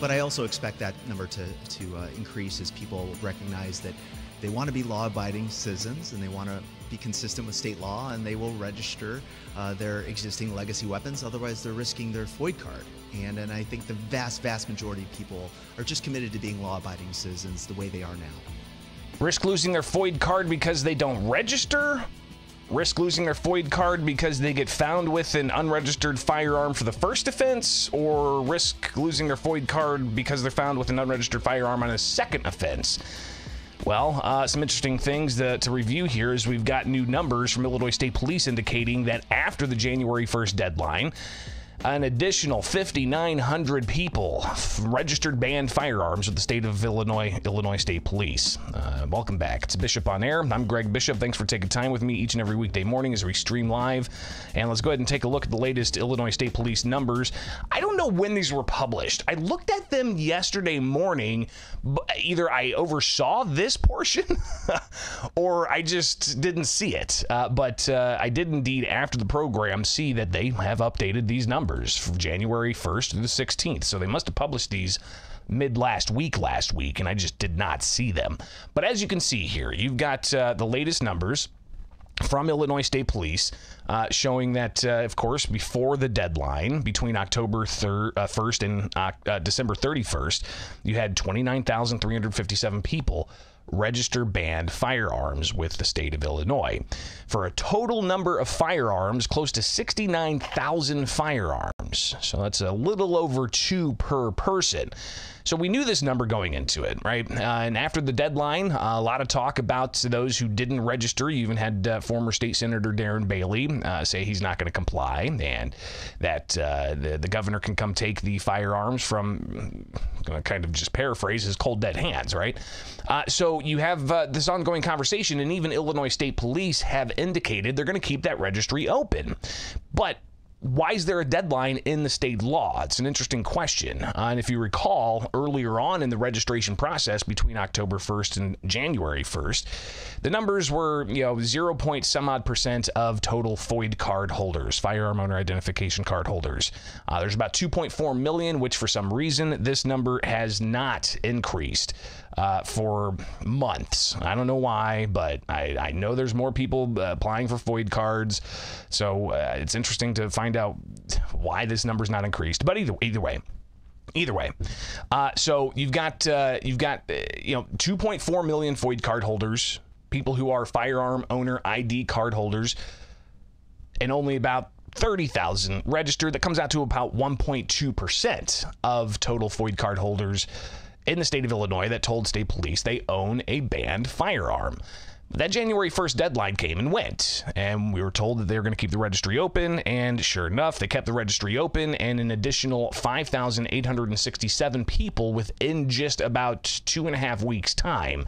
But I also expect that number to increase as people recognize that they want to be law-abiding citizens and they want to be consistent with state law, and they will register their existing legacy weapons. Otherwise, they're risking their FOID card. And I think the vast majority of people are just committed to being law-abiding citizens the way they are now. Risk losing their FOID card because they don't register? Risk losing their FOID card because they get found with an unregistered firearm for the first offense? Or risk losing their FOID card because they're found with an unregistered firearm on a second offense? Well, some interesting things to review here is we've got new numbers from Illinois State Police indicating that after the January 1st deadline, an additional 5,900 people registered banned firearms with the state of Illinois State Police. Welcome back. It's Bishop on Air. I'm Greg Bishop. Thanks for taking time with me each and every weekday morning as we stream live. And let's go ahead and take a look at the latest Illinois State Police numbers. I don't know when these were published. I looked at them yesterday morning. Either I oversaw this portion or I just didn't see it. But I did indeed, after the program, see that they have updated these numbers from January 1st through the 16th. So they must have published these last week, and I just did not see them. But as you can see here, you've got the latest numbers from Illinois State Police showing that, of course, before the deadline, between October 1st and December 31st, you had 29,357 people register banned firearms with the state of Illinois, for a total number of firearms close to 69,000 firearms. So that's a little over 2 per person. So we knew this number going into it, right? And after the deadline, a lot of talk about those who didn't register. You even had former State Senator Darren Bailey say he's not going to comply, and that the governor can come take the firearms from, kind of just paraphrase, his cold dead hands, right? So you have this ongoing conversation, and even Illinois State Police have indicated they're going to keep that registry open. But why is there a deadline in the state law? It's an interesting question. And if you recall, earlier on in the registration process between October 1st and January 1st, the numbers were, 0. some odd percent of total FOID card holders, firearm owner identification card holders. There's about 2.4 million, which for some reason this number has not increased for months. I don't know why, but I know there's more people applying for FOID cards. So it's interesting to find out why this number's not increased. But either way. So you've got 2.4 million FOID card holders, people who are firearm owner ID card holders, and only about 30,000 registered. That comes out to about 1.2% of total FOID card holders in the state of Illinois that told state police they own a banned firearm. That January 1st deadline came and went, and we were told that they were going to keep the registry open, and sure enough, they kept the registry open, and an additional 5,867 people within just about 2.5 weeks' time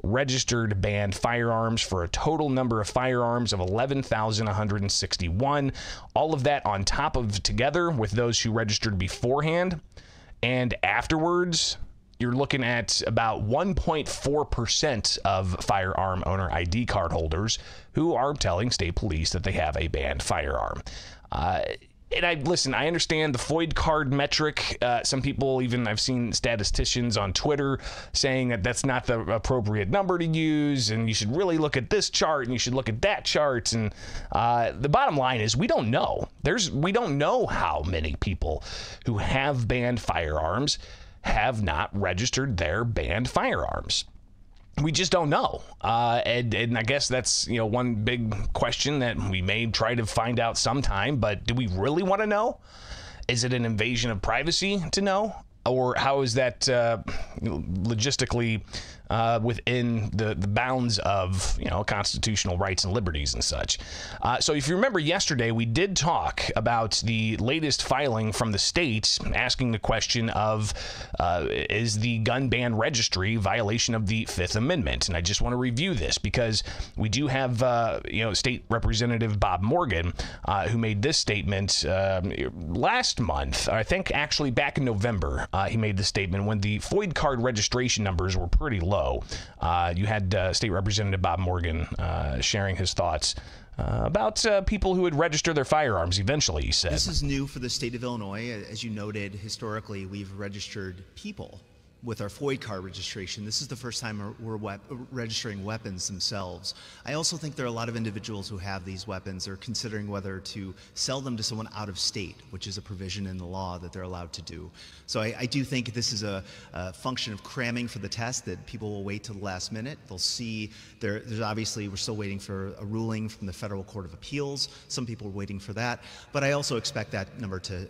registered banned firearms, for a total number of firearms of 11,161. All of that on top of, together with those who registered beforehand and afterwards, you're looking at about 1.4% of firearm owner ID card holders who are telling state police that they have a banned firearm. And I understand the FOID card metric. Some people, even I've seen statisticians on Twitter saying that that's not the appropriate number to use, and you should really look at this chart and you should look at that chart. And the bottom line is we don't know. We don't know how many people who have banned firearms have not registered their banned firearms. We just don't know. And I guess that's, one big question that we may try to find out sometime, but do we really want to know? Is it an invasion of privacy to know? Or how is that logistically within the bounds of constitutional rights and liberties and such? So if you remember yesterday, we did talk about the latest filing from the state asking the question of is the gun ban registry violation of the Fifth Amendment? And I just want to review this because we do have State Representative Bob Morgan who made this statement last month. I think actually back in November. He made the statement when the FOID card registration numbers were pretty low. low. You had State Representative Bob Morgan sharing his thoughts about people who would register their firearms eventually, he said. This is new for the state of Illinois. As you noted, historically, we've registered people with our FOID card registration. This is the first time we're registering weapons themselves. I also think there are a lot of individuals who have these weapons are considering whether to sell them to someone out of state, which is a provision in the law that they're allowed to do. So I do think this is a function of cramming for the test, that people will wait till the last minute. They'll see, there's obviously, we're still waiting for a ruling from the Federal Court of Appeals. Some people are waiting for that. But I also expect that number to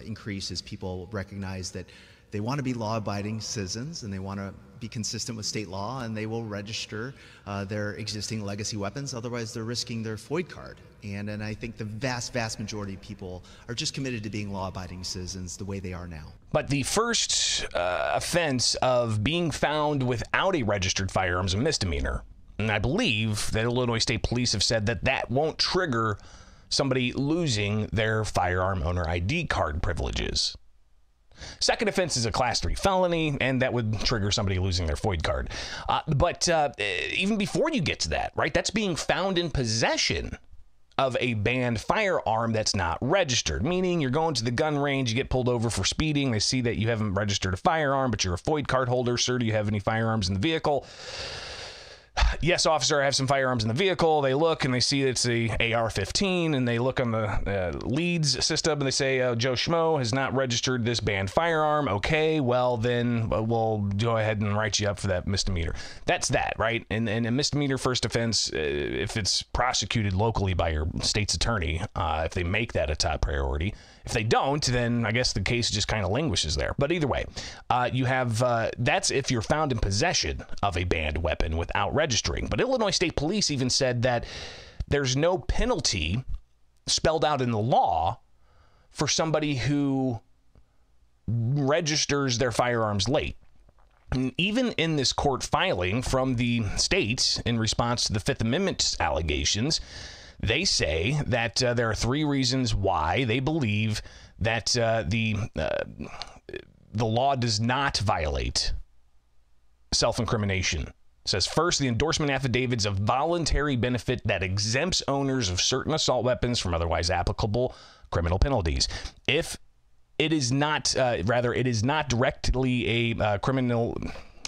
increase as people recognize that they want to be law-abiding citizens and they want to be consistent with state law, and they will register their existing legacy weapons. Otherwise, they're risking their FOID card. And I think the vast, vast majority of people are just committed to being law-abiding citizens the way they are now. But the first offense of being found without a registered firearm is a misdemeanor. And I believe that Illinois State Police have said that that won't trigger somebody losing their firearm owner ID card privileges. Second offense is a Class 3 felony, and that would trigger somebody losing their FOID card. But even before you get to that, right, that's being found in possession of a banned firearm that's not registered, meaning you're going to the gun range, you get pulled over for speeding, they see that you haven't registered a firearm, but you're a FOID card holder. Sir, do you have any firearms in the vehicle? Yes, officer, I have some firearms in the vehicle. They look and they see it's a AR-15, and they look on the leads system and they say, Joe Schmo has not registered this banned firearm. Okay, well then we'll go ahead and write you up for that misdemeanor. That's that, right? And a misdemeanor first offense, if it's prosecuted locally by your state's attorney, if they make that a top priority. If they don't, then I guess the case just kind of languishes there. But either way, you have, that's if you're found in possession of a banned weapon without registering. But Illinois State Police even said that there's no penalty spelled out in the law for somebody who registers their firearms late. And even in this court filing from the state in response to the Fifth Amendment allegations, they say that there are three reasons why they believe that the law does not violate self-incrimination. It says, first, the endorsement affidavit is a voluntary benefit that exempts owners of certain assault weapons from otherwise applicable criminal penalties. If it is not, it is not directly a criminal.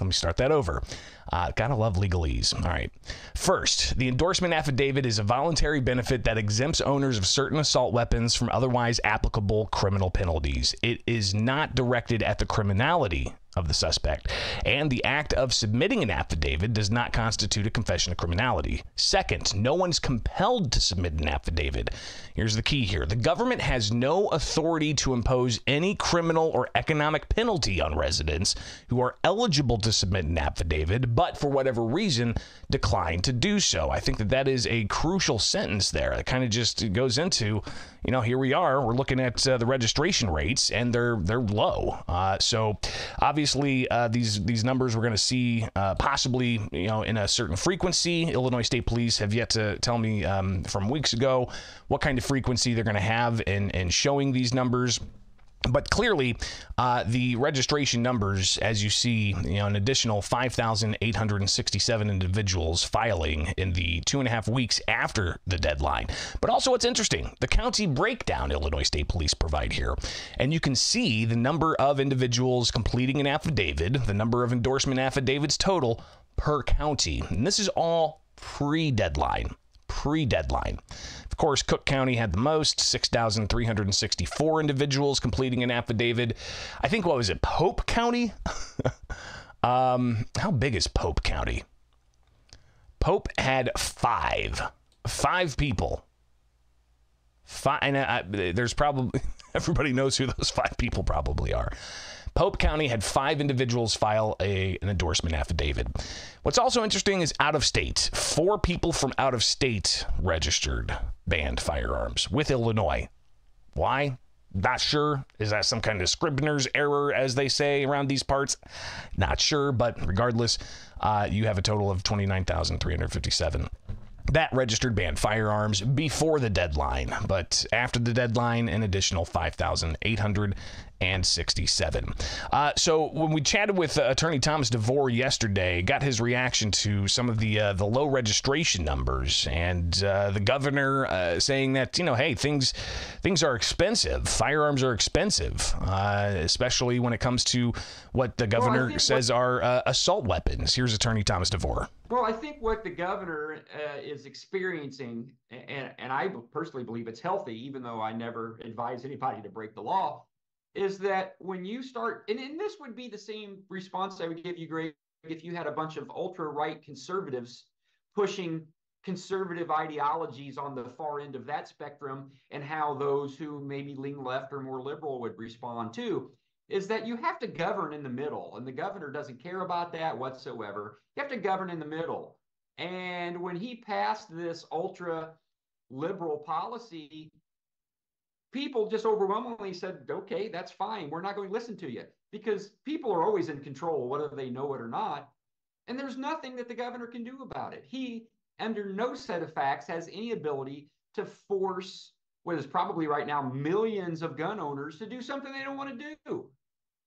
Let me start that over. Gotta love legalese. All right. First, the endorsement affidavit is a voluntary benefit that exempts owners of certain assault weapons from otherwise applicable criminal penalties. It is not directed at the criminality of the suspect, and the act of submitting an affidavit does not constitute a confession of criminality. Second, no one's compelled to submit an affidavit. Here's the key here. The government has no authority to impose any criminal or economic penalty on residents who are eligible to submit an affidavit, but for whatever reason decline to do so. I think that is a crucial sentence there. It kind of just goes into, you know, here we are, we're looking at the registration rates, and they're low. So obviously these numbers we're going to see possibly, you know, in a certain frequency. Illinois State Police have yet to tell me from weeks ago what kind of frequency they're going to have in showing these numbers. But clearly, the registration numbers, as you see, you know, an additional 5,867 individuals filing in the 2.5 weeks after the deadline. But also, what's interesting, the county breakdown Illinois State Police provide here, and you can see the number of individuals completing an affidavit, the number of endorsement affidavits total per county, and this is all pre-deadline. Of course, Cook County had the most, 6,364 individuals completing an affidavit. I think, what was it, Pope County? How big is Pope County? Pope had five people. And there's probably, everybody knows who those 5 people probably are. Pope County had 5 individuals file an endorsement affidavit. What's also interesting is out of state. 4 people from out of state registered banned firearms with Illinois. Why? Not sure. Is that some kind of Scribner's error, as they say around these parts? Not sure, but regardless, you have a total of 29,357. That registered banned firearms before the deadline, but after the deadline, an additional 5,867 and 67. So when we chatted with Attorney Thomas DeVore yesterday, got his reaction to some of the low registration numbers, and the governor saying that, hey, things are expensive. Firearms are expensive, especially when it comes to what the governor says are assault weapons. Here's Attorney Thomas DeVore. Well, I think what the governor is experiencing, and I personally believe it's healthy, even though I never advise anybody to break the law, is that when you start, and this would be the same response I would give you, Greg, if you had a bunch of ultra-right conservatives pushing conservative ideologies on the far end of that spectrum, and how those who maybe lean left or more liberal would respond to, is that you have to govern in the middle, and the governor doesn't care about that whatsoever. You have to govern in the middle. And when he passed this ultra liberal policy, people just overwhelmingly said, okay, that's fine. We're not going to listen to you, because people are always in control, whether they know it or not. And there's nothing that the governor can do about it. He, under no set of facts, has any ability to force what is probably right now millions of gun owners to do something they don't want to do.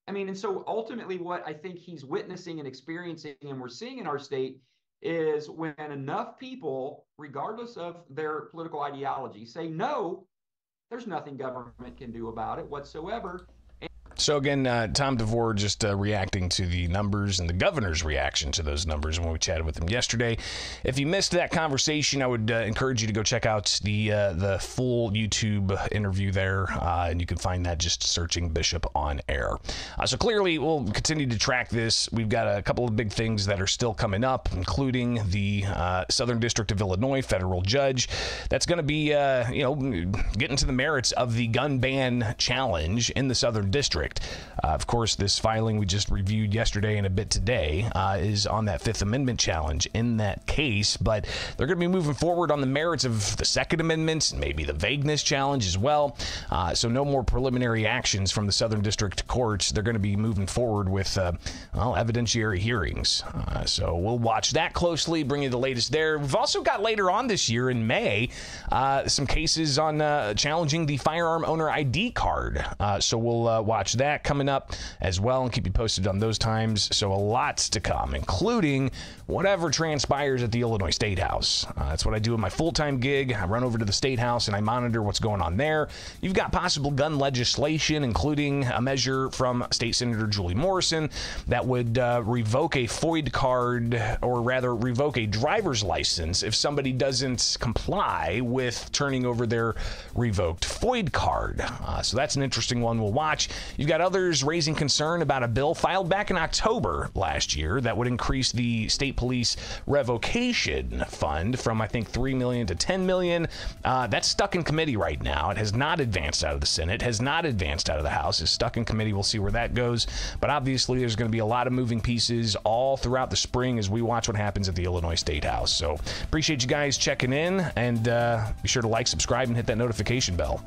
I mean, and so ultimately what I think he's witnessing and experiencing, and we're seeing in our state, is when enough people, regardless of their political ideology, say no, there's nothing government can do about it whatsoever. So again, Tom DeVore just reacting to the numbers and the governor's reaction to those numbers when we chatted with him yesterday. If you missed that conversation, I would encourage you to go check out the full YouTube interview there, and you can find that just searching Bishop on Air. So clearly, we'll continue to track this. We've got a couple of big things that are still coming up, including the Southern District of Illinois federal judge that's going to be, getting to the merits of the gun ban challenge in the Southern District. Of course, this filing we just reviewed yesterday and a bit today is on that Fifth Amendment challenge in that case, but they're going to be moving forward on the merits of the Second Amendment and maybe the vagueness challenge as well. So no more preliminary actions from the Southern District courts. They're going to be moving forward with evidentiary hearings. So we'll watch that closely, bring you the latest there. We've also got later on this year in May some cases on challenging the firearm owner ID card. So we'll watch that coming up as well and keep you posted on those times. So a lot to come, including whatever transpires at the Illinois State House. That's what I do in my full-time gig. I run over to the State House and I monitor what's going on there. You've got possible gun legislation, including a measure from State Senator Julie Morrison that would revoke a FOID card, or rather revoke a driver's license if somebody doesn't comply with turning over their revoked FOID card. So that's an interesting one we'll watch. You've got others raising concern about a bill filed back in October last year that would increase the state police revocation fund from, I think, $3 million to $10 million. That's stuck in committee right now. It has not advanced out of the Senate, has not advanced out of the House. It's stuck in committee. We'll see where that goes. But obviously, there's going to be a lot of moving pieces all throughout the spring as we watch what happens at the Illinois State House. So appreciate you guys checking in, and be sure to like, subscribe, and hit that notification bell.